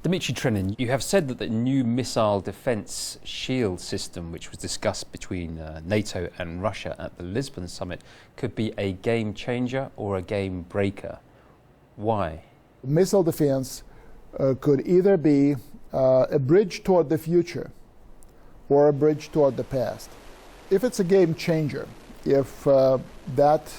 Dmitry Trenin, you have said that the new missile defence shield system, which was discussed between NATO and Russia at the Lisbon summit, could be a game changer or a game breaker. Why? Missile defense could either be a bridge toward the future or a bridge toward the past. If it's a game changer, if that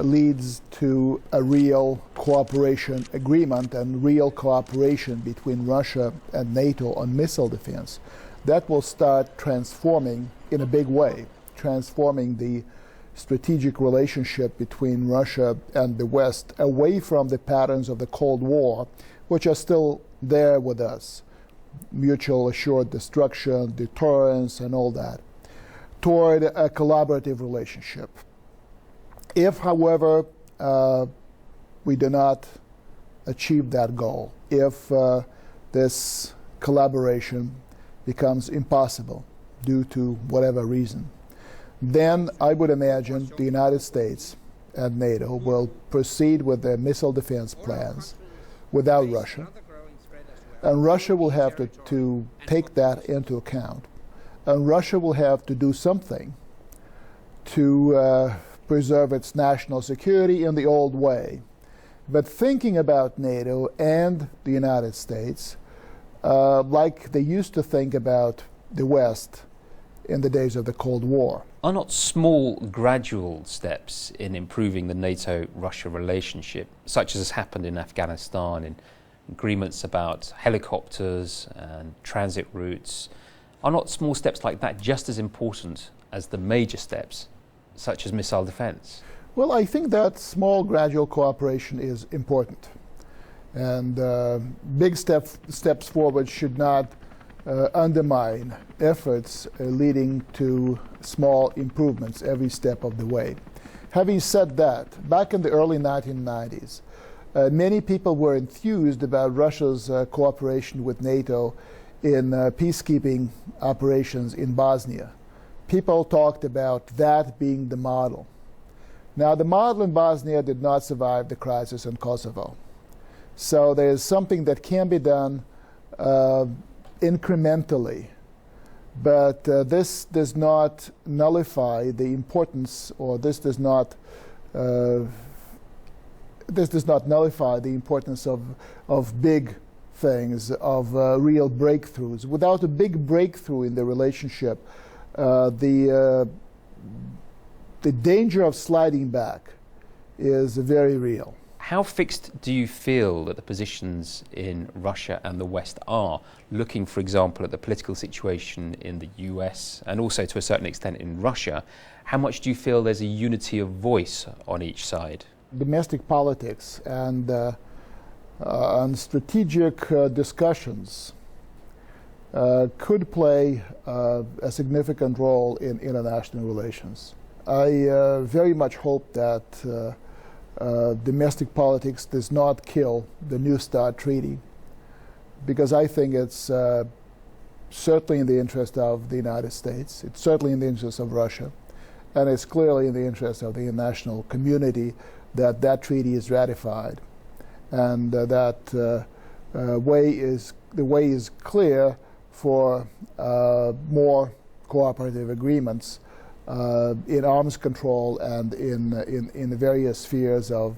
leads to a real cooperation agreement and real cooperation between Russia and NATO on missile defense, that will start transforming in a big way, transforming the strategic relationship between Russia and the West away from the patterns of the Cold War, which are still there with us, mutual assured destruction, deterrence, and all that, toward a collaborative relationship. If, however, we do not achieve that goal, if this collaboration becomes impossible due to whatever reason, then I would imagine the United States and NATO will proceed with their missile defense plans without Russia. And Russia will have to take that into account. And Russia will have to do something to preserve its national security in the old way. But thinking about NATO and the United States like they used to think about the West in the days of the Cold War. Are not small, gradual steps in improving the NATO-Russia relationship, such as has happened in Afghanistan, in agreements about helicopters and transit routes, are not small steps like that just as important as the major steps, such as missile defense? Well, I think that small, gradual cooperation is important. And big steps forward should not undermine efforts leading to small improvements every step of the way. Having said that, back in the early 1990s, many people were enthused about Russia's cooperation with NATO in peacekeeping operations in Bosnia. People talked about that being the model. Now, the model in Bosnia did not survive the crisis in Kosovo. So there is something that can be done incrementally, but this does not nullify the importance, or this does not nullify the importance of big things, of real breakthroughs. Without a big breakthrough in the relationship, the danger of sliding back is very real. How fixed do you feel that the positions in Russia and the West are, looking, for example, at the political situation in the US and also to a certain extent in Russia? How much do you feel there's a unity of voice on each side? Domestic politics and strategic discussions could play a significant role in international relations. I very much hope that domestic politics does not kill the New START treaty, because I think it's certainly in the interest of the United States, it's certainly in the interest of Russia, and it's clearly in the interest of the international community that that treaty is ratified, and that the way is clear for more cooperative agreements in arms control and in the various spheres of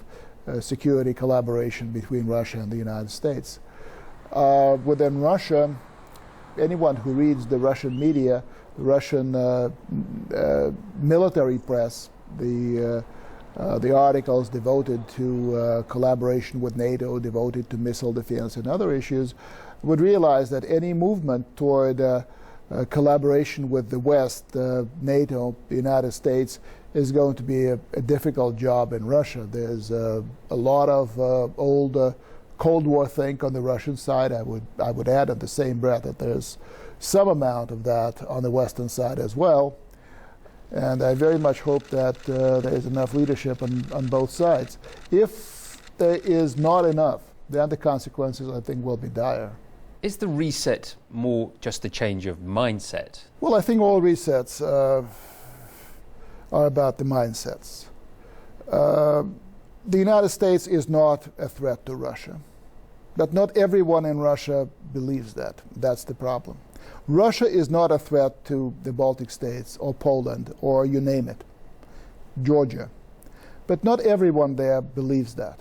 security collaboration between Russia and the United States. Within Russia, anyone who reads the Russian media, the Russian military press, the articles devoted to collaboration with NATO, devoted to missile defense and other issues, would realize that any movement toward collaboration with the West, NATO, the United States, is going to be a difficult job in Russia. There's a lot of old Cold War think on the Russian side. I would add at the same breath that there's some amount of that on the Western side as well. And I very much hope that there is enough leadership on both sides. If there is not enough, then the consequences, I think, will be dire. Is the reset more just a change of mindset? Well, I think all resets are about the mindsets. The United States is not a threat to Russia. But not everyone in Russia believes that. That's the problem. Russia is not a threat to the Baltic states or Poland or you name it, Georgia. But not everyone there believes that.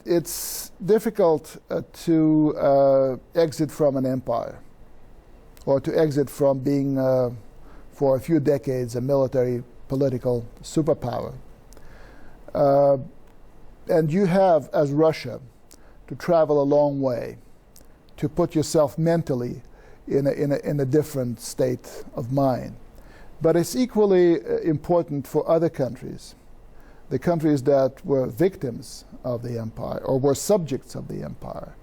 It's difficult to exit from an empire or to exit from being, for a few decades, a military political superpower. And you have, as Russia, to travel a long way to put yourself mentally in a different state of mind. But it's equally important for other countries, the countries that were victims of the empire or were subjects of the empire,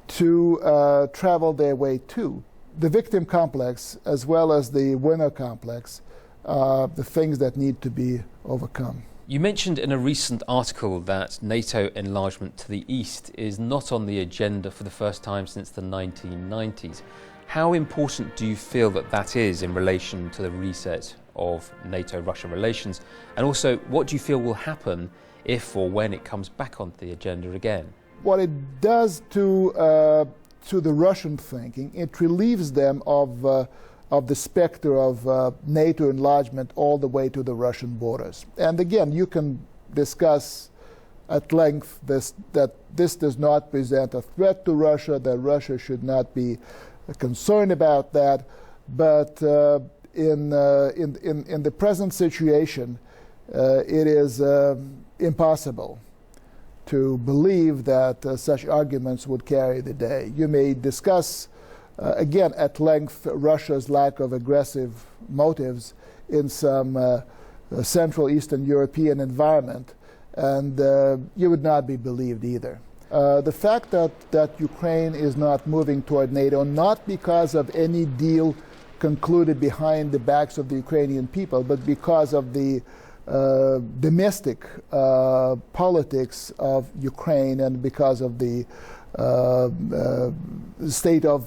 to travel their way too. The victim complex as well as the winner complex are the things that need to be overcome. You mentioned in a recent article that NATO enlargement to the east is not on the agenda for the first time since the 1990s. How important do you feel that that is in relation to the reset of NATO-Russia relations? And also, what do you feel will happen if or when it comes back onto the agenda again? What it does to the Russian thinking, it relieves them of the specter of NATO enlargement all the way to the Russian borders. And again, you can discuss at length that this does not present a threat to Russia, that Russia should not be concerned about that. But in the present situation, it is impossible to believe that such arguments would carry the day. You may discuss again, at length, Russia's lack of aggressive motives in some Central Eastern European environment, and you would not be believed either. The fact that Ukraine is not moving toward NATO, not because of any deal concluded behind the backs of the Ukrainian people, but because of the domestic politics of Ukraine and because of the state of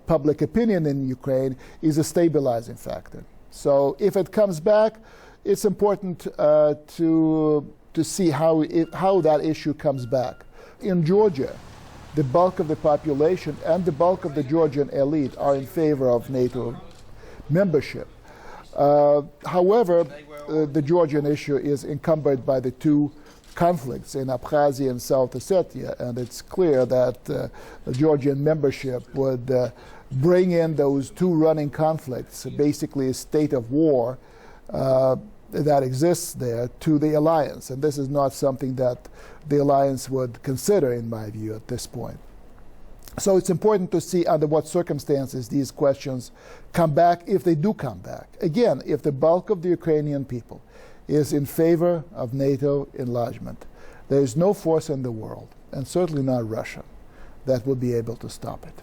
public opinion in Ukraine, is a stabilizing factor. So if it comes back, it's important to see how that issue comes back. In Georgia, the bulk of the population and the bulk of the Georgian elite are in favor of NATO membership. However, the Georgian issue is encumbered by the two conflicts in Abkhazia and South Ossetia, and it's clear that Georgian membership would bring in those two running conflicts, basically a state of war that exists there, to the alliance. And this is not something that the alliance would consider, in my view, at this point. So it's important to see under what circumstances these questions come back, if they do come back. Again, if the bulk of the Ukrainian people is in favor of NATO enlargement, there is no force in the world, and certainly not Russia, that will be able to stop it.